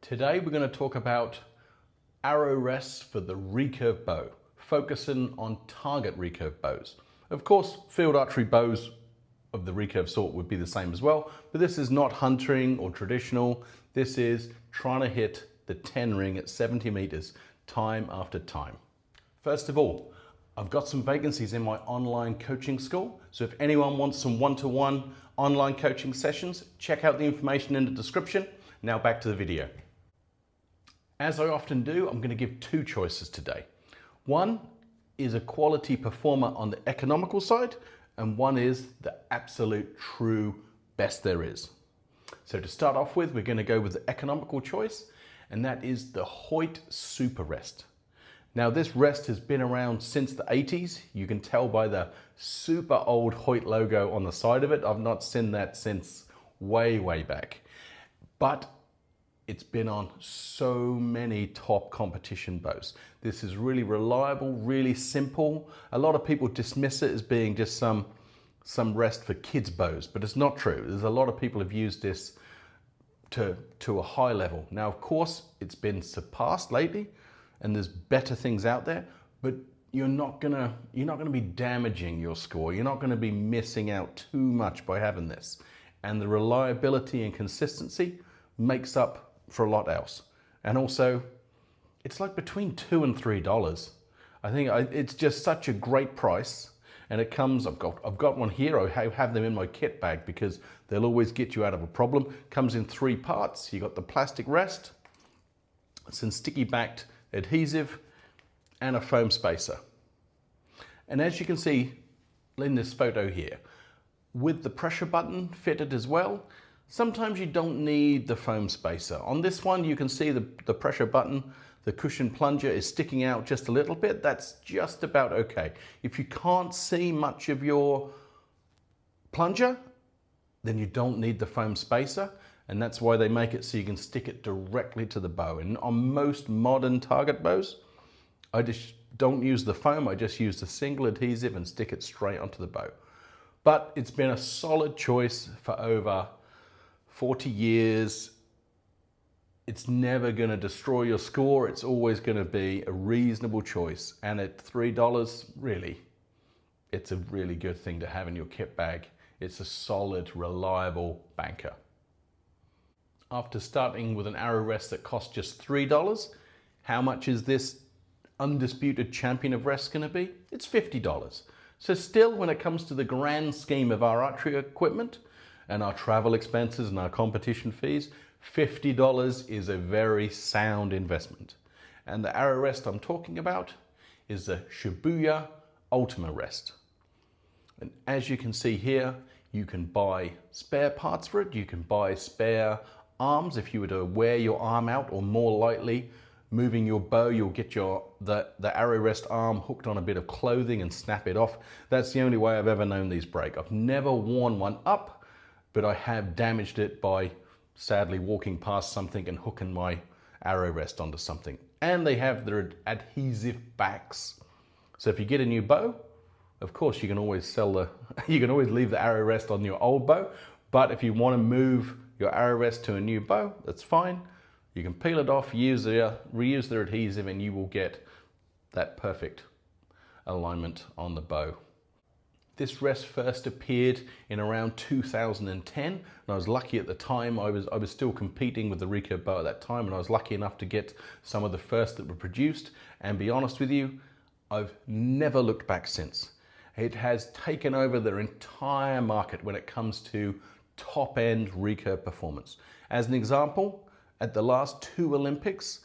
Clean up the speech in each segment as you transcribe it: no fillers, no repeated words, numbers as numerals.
Today we're going to talk about arrow rests for the recurve bow, focusing on target recurve bows. Of course, field archery bows of the recurve sort would be the same as well, but this is not hunting or traditional. This is trying to hit the 10 ring at 70 meters time after time. First of all, I've got some vacancies in my online coaching school. So if anyone wants some one-to-one online coaching sessions, check out the information in the description. Now back to the video. As I often do, I'm going to give two choices today. One is a quality performer on the economical side, and one is the absolute true best there is. So to start off with, we're going to go with the economical choice, and that is the Hoyt Super Rest. Now this rest has been around since the 80s. You can tell by the super old Hoyt logo on the side of it. I've not seen that since way back. But it's been on so many top competition bows. This is really reliable, really simple. A lot of people dismiss it as being just some rest for kids' bows, but it's not true. There's a lot of people who've used this to a high level. Now, of course, it's been surpassed lately, and there's better things out there, but you're not gonna be damaging your score. You're not gonna be missing out too much by having this. And the reliability and consistency makes up for a lot else. And also, it's like between $2 and $3. I think it's just such a great price. And it comes, I've got one here. I have them in my kit bag because they'll always get you out of a problem. Comes in 3 parts. You got the plastic rest, some sticky backed adhesive, and a foam spacer. And as you can see in this photo here, with the pressure button fitted as well, sometimes you don't need the foam spacer. On this one, you can see the pressure button, the cushion plunger is sticking out just a little bit. That's just about okay. If you can't see much of your plunger, then you don't need the foam spacer. And that's why they make it so you can stick it directly to the bow. And on most modern target bows, I just don't use the foam. I just use the single adhesive and stick it straight onto the bow. But it's been a solid choice for over 40 years. It's never going to destroy your score. It's always going to be a reasonable choice. And at $3, really, it's a really good thing to have in your kit bag. It's a solid, reliable banker. After starting with an arrow rest that costs just $3, how much is this undisputed champion of rests going to be? It's $50. So still, when it comes to the grand scheme of our archery equipment and our travel expenses and our competition fees, $50 is a very sound investment. And the arrow rest I'm talking about is the Shibuya Ultima Rest. And as you can see here, you can buy spare parts for it. You can buy spare arms if you were to wear your arm out, or more likely moving your bow, you'll get the arrow rest arm hooked on a bit of clothing and snap it off. That's the only way I've ever known these break. I've never worn one up, but I have damaged it by sadly walking past something and hooking my arrow rest onto something. And they have their adhesive backs. So if you get a new bow, of course you can always you can always leave the arrow rest on your old bow, but if you want to move your arrow rest to a new bow, that's fine. You can peel it off, reuse their adhesive, and you will get that perfect alignment on the bow. This rest first appeared in around 2010, and I was lucky at the time. I was still competing with the recurve bow at that time, and I was lucky enough to get some of the first that were produced. And be honest with you, I've never looked back since. It has taken over their entire market when it comes to top-end recurve performance. As an example, at the last 2 Olympics,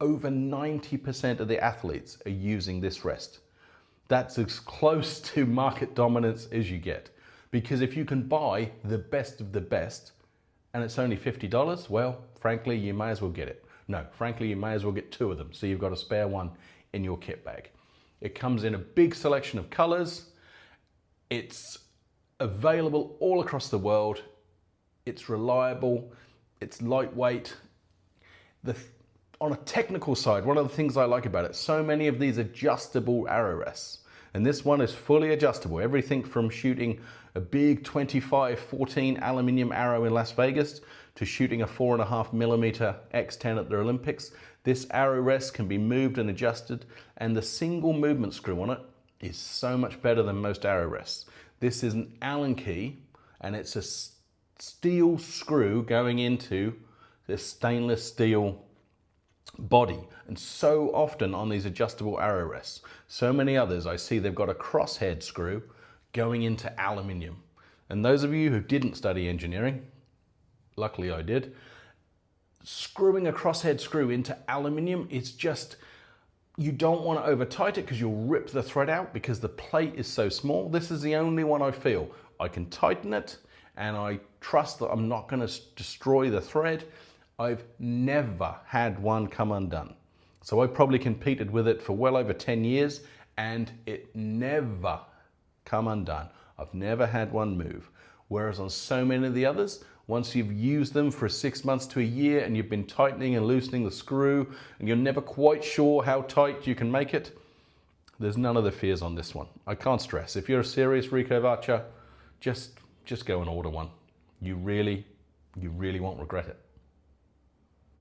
over 90% of the athletes are using this rest. That's as close to market dominance as you get. Because if you can buy the best of the best and it's only $50, well, frankly, you may as well get it. No, frankly, you may as well get 2 of them. So you've got a spare one in your kit bag. It comes in a big selection of colors. It's available all across the world. It's reliable. It's lightweight. On a technical side, one of the things I like about it, so many of these adjustable arrow rests, and this one is fully adjustable. Everything from shooting a big 25-14 aluminium arrow in Las Vegas to shooting a 4.5mm X10 at the Olympics, this arrow rest can be moved and adjusted, and the single movement screw on it is so much better than most arrow rests. This is an Allen key, and it's a steel screw going into this stainless steel body. And so often on these adjustable arrow rests, so many others, I see they've got a crosshead screw going into aluminium. And those of you who didn't study engineering, luckily I did, screwing a crosshead screw into aluminium is just, you don't want to over tight it because you'll rip the thread out because the plate is so small. This is the only one I feel I can tighten it, and I trust that I'm not going to destroy the thread. I've never had one come undone. So I probably competed with it for well over 10 years and it never come undone. I've never had one move. Whereas on so many of the others, once you've used them for 6 months to a year and you've been tightening and loosening the screw and you're never quite sure how tight you can make it, there's none of the fears on this one. I can't stress. If you're a serious recurve archer, just go and order one. You really won't regret it.